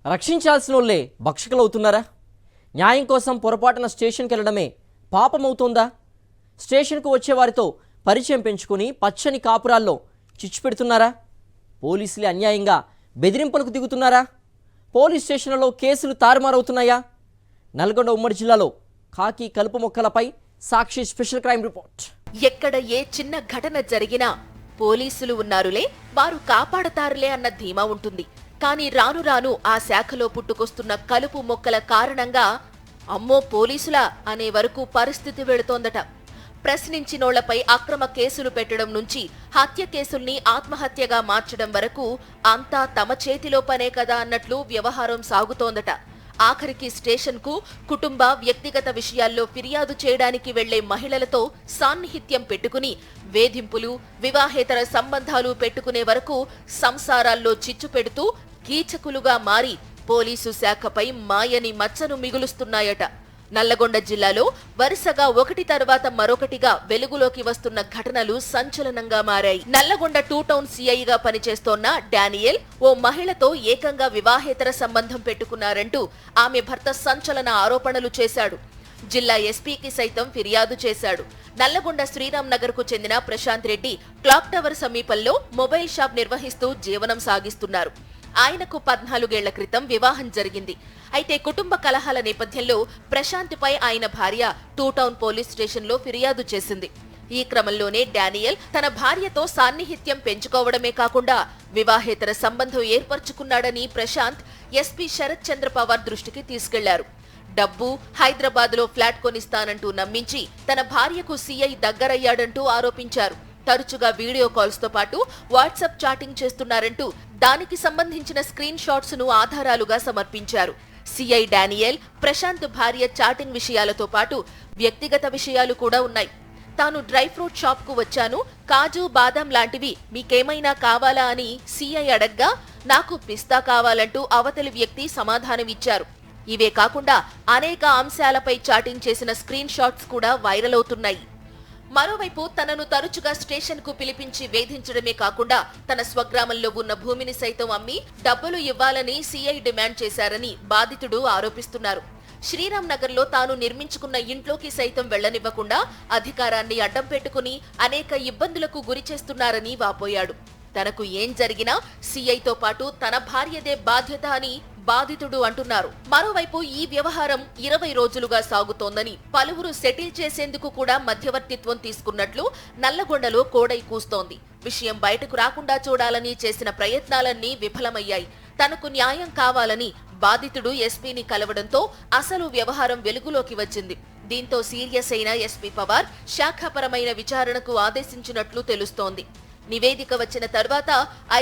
రక్షించాల్సినోళ్లే భక్షకులవుతున్నారా? న్యాయం కోసం పొరపాటున స్టేషన్కి వెళ్ళడమే పాపమవుతోందా? స్టేషన్కు వచ్చేవారితో పరిచయం పెంచుకొని పచ్చని కాపురాల్లో చిచ్చు పెడుతున్నారా? పోలీసులే అన్యాయంగా బెదిరింపులకు దిగుతున్నారా? పోలీస్ స్టేషన్లలో కేసులు తారుమారవుతున్నాయా? నల్గొండ ఉమ్మడి జిల్లాలో కాకి కలుపు మొక్కలపై సాక్షి స్పెషల్ క్రైమ్ రిపోర్ట్. ఎక్కడ ఏ చిన్న ఘటన జరిగినా పోలీసులు ఉన్నారులే, వారు కాపాడతారులే అన్న ధీమా ఉంటుంది. కానీ రాను రాను ఆ శాఖలో పుట్టుకొస్తున్న కలుపు మొక్కల కారణంగా అమ్మో పోలీసులా అనే వరకు పరిస్థితి వెళుతోందట. ప్రశ్నించినోళ్లపై అక్రమ కేసులు పెట్టడం నుంచి హత్య కేసుల్ని ఆత్మహత్యగా మార్చడం వరకు అంతా తమ చేతిలో పనే కదా అన్నట్లు వ్యవహారం సాగుతోందట. ఆఖరికి స్టేషన్కు కుటుంబ వ్యక్తిగత విషయాల్లో ఫిర్యాదు చేయడానికి వెళ్లే మహిళలతో సాన్నిహిత్యం పెట్టుకుని వేధింపులు, వివాహేతర సంబంధాలు పెట్టుకునే వరకు సంసారాల్లో చిచ్చు పెడుతూ కీచకులుగా మారి పోలీసు శాఖపై మాయని మచ్చను మిగులుస్తున్నాయట. నల్లగొండ జిల్లాలో వరుసగా ఒకటి తర్వాత మరొకటిగా వెలుగులోకి వస్తున్న ఘటనలు సంచలనంగా మారాయి. నల్లగొండ 2 టౌన్ సిఐగా పనిచేస్తోన్న డానియల్ ఓ మహిళతో ఏకంగా వివాహేతర సంబంధం పెట్టుకున్నారంటూ ఆమె భర్త సంచలన ఆరోపణలు చేశాడు. జిల్లా ఎస్పీకి సైతం ఫిర్యాదు చేశాడు. నల్లగొండ శ్రీరామ్ నగర్ కు చెందిన ప్రశాంత్ రెడ్డి క్లాక్ టవర్ సమీపంలో మొబైల్ షాప్ నిర్వహిస్తూ జీవనం సాగిస్తున్నారు. ఆయనకు 14 ఏళ్ల క్రితం వివాహం జరిగింది. అయితే కుటుంబ కలహాల నేపథ్యంలో ప్రశాంత్ పై ఆయన భార్య 2 టౌన్ పోలీస్ స్టేషన్లో ఫిర్యాదు చేసింది. ఈ క్రమంలోనే డానియల్ తన భార్యతో సాన్నిహిత్యం పెంచుకోవడమే కాకుండా వివాహేతర సంబంధం ఏర్పరచుకున్నాడని ప్రశాంత్ ఎస్పీ శరత్ చంద్ర పవార్ దృష్టికి తీసుకెళ్లారు. డబ్బు, హైదరాబాద్లో ఫ్లాట్ కొనిస్తానంటూ నమ్మించి తన భార్యకు సీఐ దగ్గరయ్యాడంటూ ఆరోపించారు. తరచుగా వీడియో కాల్స్ తో పాటు వాట్సాప్ చాటింగ్ చేస్తున్నారంటూ దానికి సంబంధించిన స్క్రీన్ షాట్స్ ను ఆధారాలుగా సమర్పించారు. సిఐ డానియల్, ప్రశాంత్ భార్య చాటింగ్ విషయాలతో పాటు వ్యక్తిగత విషయాలు కూడా ఉన్నాయి. తాను డ్రై ఫ్రూట్ షాప్ కు వచ్చాను, కాజు, బాదం లాంటివి మీకేమైనా కావాలా అని సిఐ అడగ్గా నాకు పిస్తా కావాలంటూ అవతలి వ్యక్తి సమాధానమిచ్చారు. ఇవే కాకుండా అనేక అంశాలపై చాటింగ్ చేసిన స్క్రీన్ షాట్స్ కూడా వైరల్ అవుతున్నాయి. మరోవైపు తనను తరచుగా స్టేషన్ కు పిలిపించి వేధించడమే కాకుండా తన స్వగ్రామంలో ఉన్న భూమిని సైతం అమ్మి డబ్బులు ఇవ్వాలని సీఐ డిమాండ్ చేశారని బాధితుడు ఆరోపిస్తున్నారు. శ్రీరామ్ నగర్ లో తాను నిర్మించుకున్న ఇంట్లోకి సైతం వెళ్లనివ్వకుండా అధికారాన్ని అడ్డం పెట్టుకుని అనేక ఇబ్బందులకు గురి చేస్తున్నారని వాపోయాడు. తనకు ఏం జరిగినా సీఐతో పాటు తన భార్యదే బాధ్యత అని బాధితుడు అంటున్నారు. మరోవైపు ఈ వ్యవహారం 20 రోజులుగా సాగుతోందని, పలువురు సెటిల్ చేసేందుకు కూడా మధ్యవర్తిత్వం తీసుకున్నట్లు నల్లగొండలో కోడై కూస్తోంది. విషయం బయటకు రాకుండా చూడాలని చేసిన ప్రయత్నాలన్నీ విఫలమయ్యాయి. తనకు న్యాయం కావాలని బాధితుడు ఎస్పీని కలవడంతో అసలు వ్యవహారం వెలుగులోకి వచ్చింది. దీంతో సీరియస్ అయిన ఎస్పీ పవార్ శాఖాపరమైన విచారణకు ఆదేశించినట్లు తెలుస్తోంది. నివేదిక వచ్చిన తర్వాత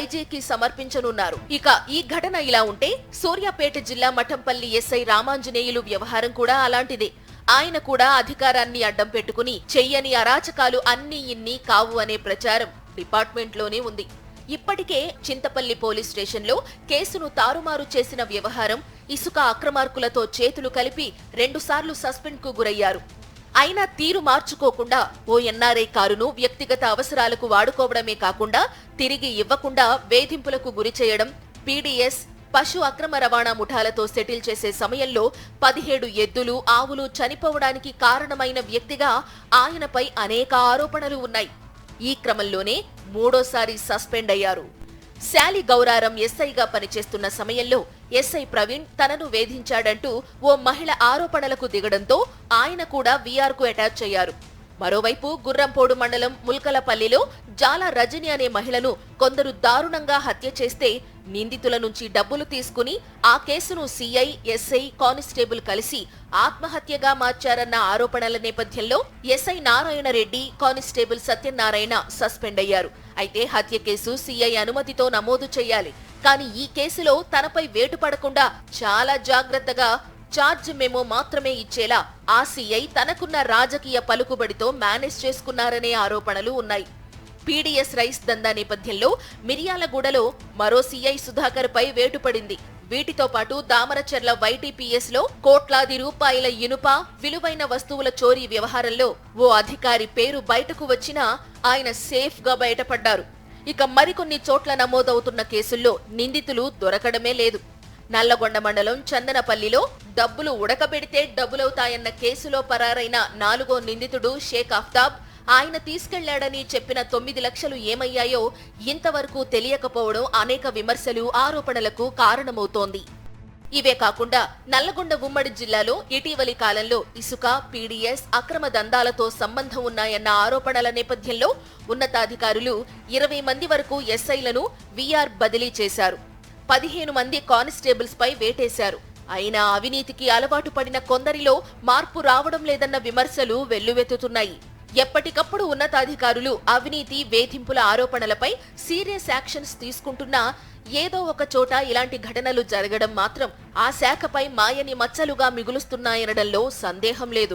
ఐజీకి సమర్పించనున్నారు. ఇక ఈ ఘటన ఇలా ఉంటే సూర్యాపేట జిల్లా మఠంపల్లి ఎస్ఐ రామాంజనేయులు వ్యవహారం కూడా అలాంటిదే. ఆయన కూడా అధికారాన్ని అడ్డం పెట్టుకుని చెయ్యని అరాచకాలు అన్నీ ఇన్ని కావు అనే ప్రచారం డిపార్ట్మెంట్లోనే ఉంది. ఇప్పటికే చింతపల్లి పోలీస్ స్టేషన్లో కేసును తారుమారు చేసిన వ్యవహారం ఇసుక అక్రమార్కులతో చేతులు కలిపి 2 సార్లు సస్పెండ్ కు గురయ్యారు. అయినా తీరు మార్చుకోకుండా ఓ ఎన్ఆర్ఐ కారును వ్యక్తిగత అవసరాలకు వాడుకోవడమే కాకుండా తిరిగి ఇవ్వకుండా వేధింపులకు గురి చేయడం, పీడీఎస్, పశు అక్రమ రవాణా ముఠాలతో సెటిల్ చేసే సమయంలో 17 ఎద్దులు, ఆవులు చనిపోవడానికి కారణమైన వ్యక్తిగా ఆయనపై అనేక ఆరోపణలు ఉన్నాయి. ఈ క్రమంలోనే 3వ సస్పెండ్ అయ్యారు. శాలి గౌరారం ఎస్ఐగా పనిచేస్తున్న సమయంలో ఎస్ఐ ప్రవీణ్ తనను వేధించాడంటూ ఓ మహిళ ఆరోపణలకు దిగడంతో ఆయన కూడా వీఆర్ కు అటాచ్ అయ్యారు. మరోవైపు గుర్రంపోడు మండలం ముల్కలపల్లిలో జాల రజని అనే మహిళను కొందరు దారుణంగా హత్య చేస్తే నిందితుల నుంచి డబ్బులు తీసుకుని ఆ కేసును సీఐ, ఎస్ఐ, కానిస్టేబుల్ కలిసి ఆత్మహత్యగా మార్చారన్న ఆరోపణల నేపథ్యంలో SI Narayana Reddy, constable Satyanarayana suspend అయ్యారు. అయితే హత్య కేసు సీఐ అనుమతితో నమోదు చేయాలి. కానీ ఈ కేసులో తనపై వేటు పడకుండా చాలా జాగ్రత్తగా చార్జ్ మెమో మాత్రమే ఇచ్చేలా ఆ సీఐ తనకున్న రాజకీయ పలుకుబడితో మేనేజ్ చేసుకున్నారనే ఆరోపణలు ఉన్నాయి. పీడీఎస్ రైస్ దందా నేపథ్యంలో మిర్యాలగూడలో మరో సీఐ సుధాకర్ పై వేటు పడింది. వీటితో పాటు దామరచెర్ల వైటీపీఎస్ లో కోట్లాది రూపాయల ఇనుప, విలువైన వస్తువుల చోరీ వ్యవహారంలో ఓ అధికారి పేరు బయటకు వచ్చినా ఆయన సేఫ్ గా బయటపడ్డారు. ఇక మరికొన్ని చోట్ల నమోదవుతున్న కేసుల్లో నిందితులు దొరకడమే లేదు. నల్లగొండ మండలం చందనపల్లిలో డబ్బులు ఉడకబెడితే డబ్బులవుతాయన్న కేసులో పరారైన 4వ నిందితుడు షేక్ ఆఫ్తాబ్ ఆయన తీసుకెళ్లాడని చెప్పిన 9 లక్షలు ఏమయ్యాయో ఇంతవరకు తెలియకపోవడం అనేక విమర్శలు, ఆరోపణలకు కారణమవుతోంది. ఇవే కాకుండా నల్లగొండ ఉమ్మడి జిల్లాలో ఇటీవలి కాలంలో ఇసుక, పీడీఎస్ అక్రమ దందాలతో సంబంధం ఉన్నాయన్న ఆరోపణల నేపథ్యంలో ఉన్నతాధికారులు 20 మంది వరకు ఎస్ఐలను వీఆర్ బదిలీ చేశారు. 15 మంది కానిస్టేబుల్స్ పై వేటేశారు. అయినా అవినీతికి అలవాటు పడిన కొందరిలో మార్పు రావడం లేదన్న విమర్శలు వెల్లువెత్తుతున్నాయి. ఎప్పటికప్పుడు ఉన్నతాధికారులు అవినీతి, వేధింపుల ఆరోపణలపై సీరియస్ యాక్షన్స్ తీసుకుంటున్నా ఏదో ఒక చోట ఇలాంటి ఘటనలు జరగడం మాత్రం ఆ శాఖపై మాయని మచ్చలుగా మిగులుస్తున్నాయనడంలో సందేహం లేదు.